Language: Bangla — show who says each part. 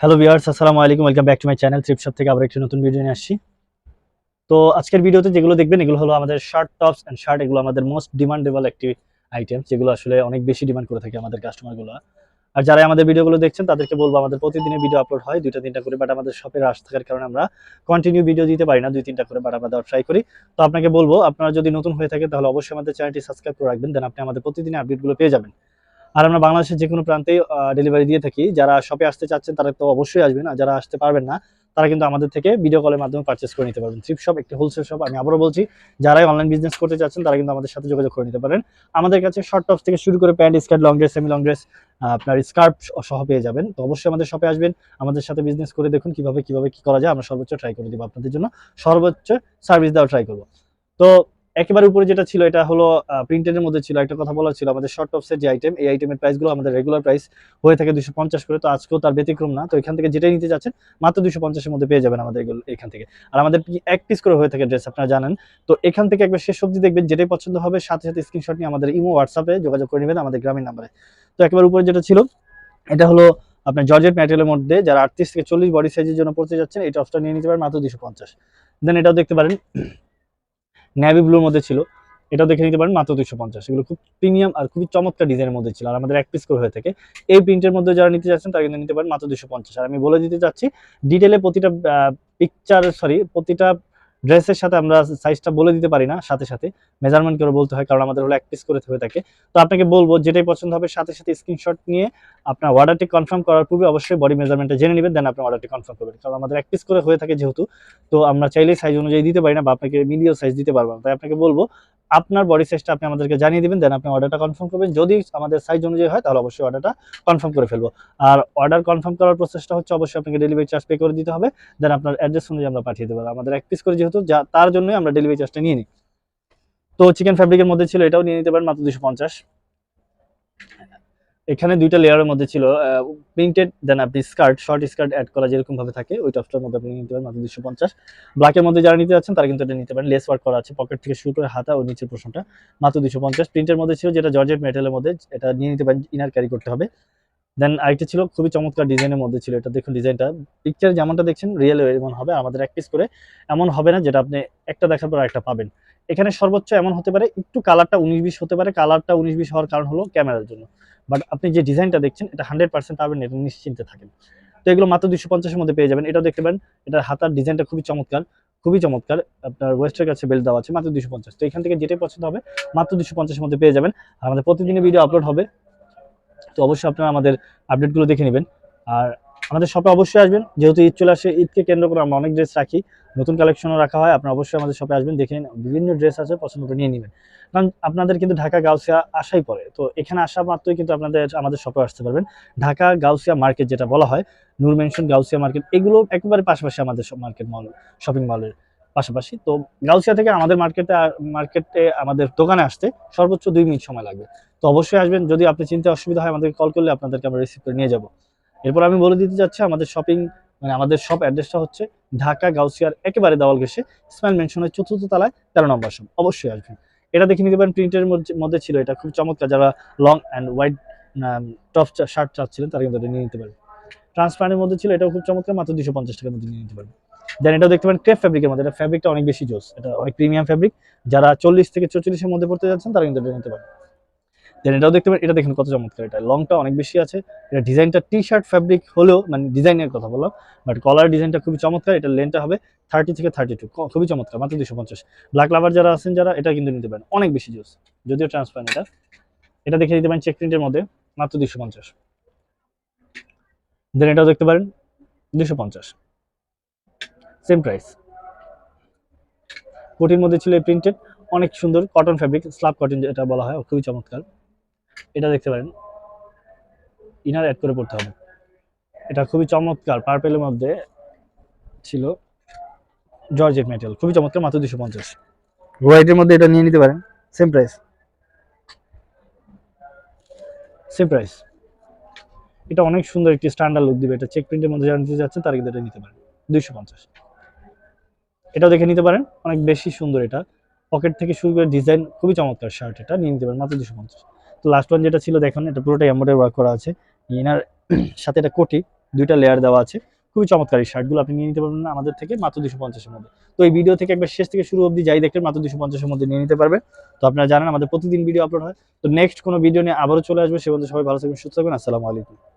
Speaker 1: হ্যালো ভিউয়ার্স, আসসালামু আলাইকুম। Welcome back to my channel thrift shop থেকে আবার একটি নতুন ভিডিও নিয়ে আসছি। তো আজকের ভিডিওতে যেগুলো দেখবেন এগুলো হলো আমাদের শার্ট, টপস এন্ড শার্ট। এগুলো আমাদের মোস্ট ডিমান্ডেবল একটি আইটেম, যেগুলো আসলে অনেক বেশি ডিমান্ড করে থাকে আমাদের কাস্টমারগুলো। আর যারা আমাদের ভিডিওগুলো দেখছেন তাদেরকে বলবো, আমাদের প্রতিদিনের ভিডিও আপলোড হয় 2টা-3টা করে, বাট আমাদের শপে রাশ থাকার কারণে আমরা কন্টিনিউ ভিডিও দিতে পারি না, 2-3টা করে, বাট আমরা দেওয়ার ট্রাই করি। তো আপনাকে বলবো, আপনারা যদি নতুন হয়ে থাকেন তাহলে অবশ্যই আমাদের চ্যানেলটি সাবস্ক্রাইব করে রাখবেন, দেন আপনি আমাদের প্রতিদিনের আপডেটগুলো পেয়ে যাবেন। আর আমরা বাংলাদেশের যেকোনো প্রান্তেই ডেলিভারি দিয়ে থাকি। যারা শপে আসতে চাচ্ছেন তারা তো অবশ্যই আসবেন, আর যারা আসতে পারবেন না তারা কিন্তু আমাদের থেকে ভিডিও কলের মাধ্যমে পারচেজ করে নিতে পারবেন। থ্রিফট শপ একটি হোলসেল শপ। আমি আবারও বলছি, যারাই অনলাইন বিজনেস করতে চাচ্ছেন তারা কিন্তু আমাদের সাথে যোগাযোগ করে নিতে পারেন। আমাদের কাছে শর্ট টপস থেকে শুরু করে pant, skirt, long dress, semi long dress, আপনার স্কার্ফ সহ পেয়ে যাবেন। তো অবশ্যই আমাদের শপে আসবেন, আমাদের সাথে বিজনেস করে দেখুন কিভাবে কি করা যায়। আমরা সর্বোচ্চ ট্রাই করে দিব আপনাদের জন্য, সর্বোচ্চ সার্ভিস দেওয়ার ট্রাই করব। তো একেবারে উপরে যেটা ছিল এটা হলো প্রিন্টের মধ্যে ছিল। একটা কথা বলার ছিল, আমাদের শর্ট টপসের যে আইটেম, এই আইটেমের প্রাইসগুলো আমাদের রেগুলার প্রাইস হয়ে থাকে 250 করে। তো আজকেও তার ব্যতিক্রম না। তো এখান থেকে যেটাই নিতে যাচ্ছেন মাত্র 250 এর মধ্যে পেয়ে যাবেন আমাদের এগুলো এখান থেকে। আর আমাদের এক পিস করে হয়ে থাকে ড্রেস, আপনারা জানেন। তো এখান থেকে একবার শেষ অবধি দেখবেন, যেটাই পছন্দ হবে সাথে সাথে স্ক্রিনশট নিয়ে আমাদের ইমো, হোয়াটসঅ্যাপে যোগাযোগ করে নেবেন আমাদের গ্রামীণ নাম্বারে। তো একেবারে উপরে যেটা ছিল এটা হলো আপনার জর্জেট ম্যাটেরিয়ালের মধ্যে, যারা 38 থেকে 40 বডি সাইজের জন্য পড়তে যাচ্ছেন এই টপসটা নিয়ে নিতে পারেন মাত্র 250। দেন এটাও দেখতে পারেন, নেভি ব্লুর মধ্যে ছিল, এটাও দেখে নিতে পারেন মাত্র 250। এগুলো খুব প্রিমিয়াম আর খুবই চমৎকার ডিজাইনের মধ্যে ছিল, আর আমাদের এক পিস করে হয়ে থাকে। এই প্রিন্টের মধ্যে যারা নিতে চাচ্ছেন তারা কিন্তু নিতে পারেন মাত্র 250। আর আমি বলে দিতে চাচ্ছি ডিটেলে, প্রতিটা প্রতিটা ড্রেসের সাথে আমরা সাইজটা বলে দিতে পারি না, সাথে সাথে মেজারমেন্ট করে বলতে হয়, কারণ আমাদের হলো এক পিস করে হয়ে থাকে। তো আপনাকে বলবো, যেটাই পছন্দ হবে সাথে সাথে স্ক্রিনশট নিয়ে আপনার অর্ডারটি কনফার্ম করার পূর্বে অবশ্যই বডি মেজারমেন্টটা জেনে নেবেন, দেন আপনার অর্ডারটি কনফার্ম করবেন। কারণ আমাদের এক পিস করে হয়ে থাকে যেহেতু, তো আমরা চাইলেই সাইজ অনুযায়ী দিতে পারি না, বা আপনাকে মিলিও সাইজ দিতে পারবো না। তাই আপনাকে বলবো, আপনার বডি সাইজটা আপনি আমাদেরকে জানিয়ে দিবেন, দেন আপনি অর্ডারটা কনফার্ম করবেন। যদি আমাদের সাইজ অনুযায়ী হয় তাহলে অবশ্যই অর্ডারটা কনফার্ম করে ফেলবো। আর অর্ডার কনফার্ম করার প্রসেসটা হচ্ছে, অবশ্যই আপনাকে ডেলিভারি চার্জ পে করে দিতে হবে, দেন আপনার অ্যাড্রেস অনুযায়ী আমরা পাঠিয়ে দেবো। আমাদের এক পিস করে যেহেতু, তার জন্যই আমরা ডেলিভারি চার্জটা নিয়ে নিই। তো চিকেন ফ্যাব্রিকের মধ্যে ছিল, এটাও নিয়ে নিতে পারেন মাত্র 250। এখানে 2টা লেয়ারের মধ্যে ছিল প্রিন্টেড, দেন আপনি স্কার্ট, শর্ট স্কার্ট অ্যাড করা যেরকম ভাবে থাকে ওই টপসটার মধ্যে আপনি নিতে পারেন মাত্র 250। ব্ল্যাকের মধ্যে যারা নিতে যাচ্ছেন তারা কিন্তু এটা নিতে পারেন, লেস ওয়ার্ক করা আছে পকেট থেকে শুরু করে হাতা ও নিচের পোর্শনটা, মাত্র 250। প্রিন্টের মধ্যে ছিল যেটা জর্জেট মেটেরিয়ালের মধ্যে, এটা নিয়ে নিতে পারেন, ইনার ক্যারি করতে হবে। দেন আরেকটা ছিল খুবই চমৎকার ডিজাইনের মধ্যে ছিল, এটা দেখুন ডিজাইনটা পিকচারে যেমনটা দেখছেন রিয়েল এমন হবে। আমাদের এক পিস করে এমন হবে না যেটা আপনি একটা দেখার পর একটা পাবেন। এখানে সর্বোচ্চ এমন হতে পারে, একটু কালারটা 19-20 হতে পারে। কালারটা 19-20 হওয়ার কারণ হলো ক্যামেরার জন্য, বাট আপনি যে ডিজাইনটা দেখছেন এটা 100% পাবেন, এটা নিশ্চিন্তে থাকেন। তো এগুলো মাত্র 250-এর মধ্যে পেয়ে যাবেন। এটাও দেখতে পারেন, এটার হাতার ডিজাইনটা খুবই চমৎকার, খুবই চমৎকার। আপনার ওয়েস্টের কাছে বেল্ট দেওয়া আছে, মাত্র 250। তো এখান থেকে যেটাই পছন্দ হবে মাত্র 250-এর মধ্যে পেয়ে যাবেন। আর আমাদের প্রতিদিনের ভিডিও আপলোড হবে, তো অবশ্যই আপনারা আমাদের আপডেটগুলো দেখে নেবেন। আর আমাদের শপে অবশ্যই আসবেন, যেহেতু ঈদ চলে আসে, ঈদকে কেন্দ্র করে আমরা অনেক ড্রেস রাখি, নতুন কালেকশনও রাখা হয়। আপনারা অবশ্যই আমাদের শপে আসবেন, দেখে নিন, বিভিন্ন ড্রেস আছে, পছন্দ করে নিয়ে নেবেন। কারণ আপনাদের কিন্তু ঢাকা গাউসিয়া আসাই পড়ে, তো এখানে আসা মাত্রই কিন্তু আপনাদের আমাদের শপে আসতে পারবেন। ঢাকা গাউসিয়া মার্কেট যেটা বলা হয়, নূর মেনশন গাউসিয়া মার্কেট, এগুলো একেবারে পাশাপাশি আমাদের সব মার্কেট মল, শপিং মলের পাশাপাশি। তো গাউসিয়া থেকে আমাদের মার্কেটে আমাদের দোকানে আসতে সর্বোচ্চ 2 মিনিট সময় লাগবে। তো অবশ্যই আসবেন। যদি আপনি চিনতে অসুবিধা হয় আমাদেরকে কল করলে আপনাদেরকে আমরা রিসিভ করে নিয়ে যাব। এরপর আমি বলে দিতে চাচ্ছি, আমাদের আমাদের শপ অ্যাড্রেসটা হচ্ছে ঢাকা গাউসিয়ার একেবারে দেওয়াল ঘেঁষে স্মাইল মেনশনের 4র্থ তলায় 13 নম্বর শপ। অবশ্যই আসবেন। এটা দেখে নিতে পারেন, প্রিন্টের মধ্যে ছিল, এটা খুব চমৎকার। যারা long and white top shirt চাচ্ছিলেন তারা কিন্তু এটা নিয়ে নিতে পারেন। ট্রান্সপারেন্টের মধ্যে ছিল, এটাও খুব চমৎকার, মাত্র 250 টাকার মধ্যে নিয়ে নিতে পারবেন। দেন এটাও দেখতে পারেন ক্রেপ ফ্যাব্রিকের মধ্যে, এটা ফ্যাব্রিকটা অনেক বেশি জোস, এটা অনেক প্রিমিয়াম ফ্যাব্রিক। যারা 40 থেকে 44-এর মধ্যে পড়তে যাচ্ছেন তারা কিন্তু এটা নিতে পারেন। দেন এটাও দেখতে পারেন, এটা দেখুন কত চমৎকার, এটা লংটা অনেক বেশি আছে। এটা ডিজাইনটা টি শার্ট ফ্যাব্রিক হলেও, মানে ডিজাইনের কথা বললাম, বাট কলার ডিজাইনটা খুবই চমৎকার। এটা লেন্থটা হবে 30 থেকে 32, খুবই চমৎকার, মাত্র 250। ব্ল্যাক লাভার যারা আছেন, যারা এটা কিন্তু নিতে পারেন, অনেক বেশি জোস, যদিও ট্রান্সপারেন্ট। এটা দেখে নিতে পারেন চেক প্রিন্টের মধ্যে, মাত্র 250। দেন এটাও দেখতে পারেন 250, সেম প্রাইস। কোটির মধ্যে ছিল এই প্রিন্টেড, অনেক সুন্দর কটন ফ্যাব্রিক, স্ল্যাব কটন যেটা বলা হয়, খুবই চমৎকার। এটা দেখতে পারেন, ইনার অ্যাড করে পড়তে হবে। এটা খুবই চমৎকার, পার্পেলের মধ্যে ছিল, জর্জেট ম্যাটেরিয়াল, খুবই চমৎকার, মাত্র 250। হোয়াইটের মধ্যে এটা নিয়ে নিতে পারেন, সেম প্রাইস, সেম প্রাইস। এটা অনেক সুন্দর একটি স্ট্যান্ডার্ড লুক দিবে। এটা চেক প্রিন্টের মধ্যে যারা নিতে যাচ্ছেন তারা কিন্তু এটা নিতে পারেন 250। এটাও দেখে নিতে পারেন, অনেক বেশি সুন্দর। এটা পকেট থেকে শুরু করে ডিজাইন খুবই চমৎকার শার্ট, এটা নিয়ে নিতে পারেন মাত্র 250। তো লাস্ট ওয়ান যেটা ছিল দেখুন, এটা পুরোটা এমব্রয়ডারি ওয়ার্ক করা আছে, ইনার সাথে এটা কোটি, দুইটা লেয়ার দেওয়া আছে। খুবই চমৎকার এই শার্টগুলো আপনি নিয়ে নিতে পারবেন আমাদের থেকে মাত্র 250 এর মধ্যে। তো এই ভিডিও থেকে একবার শেষ থেকে শুরু অবধি যাই দেখবেন মাত্র 250 এর মধ্যে নিয়ে নিতে পারবে। তো আপনারা জানেন আমাদের প্রতিদিন ভিডিও আপলোড হয়। তো নেক্সট কোনো ভিডিও নিয়ে আবারও চলে আসবে। সে পর্যন্ত সবাই ভালো থাকবেন, সুস্থ থাকবেন। আসসালামু আলাইকুম।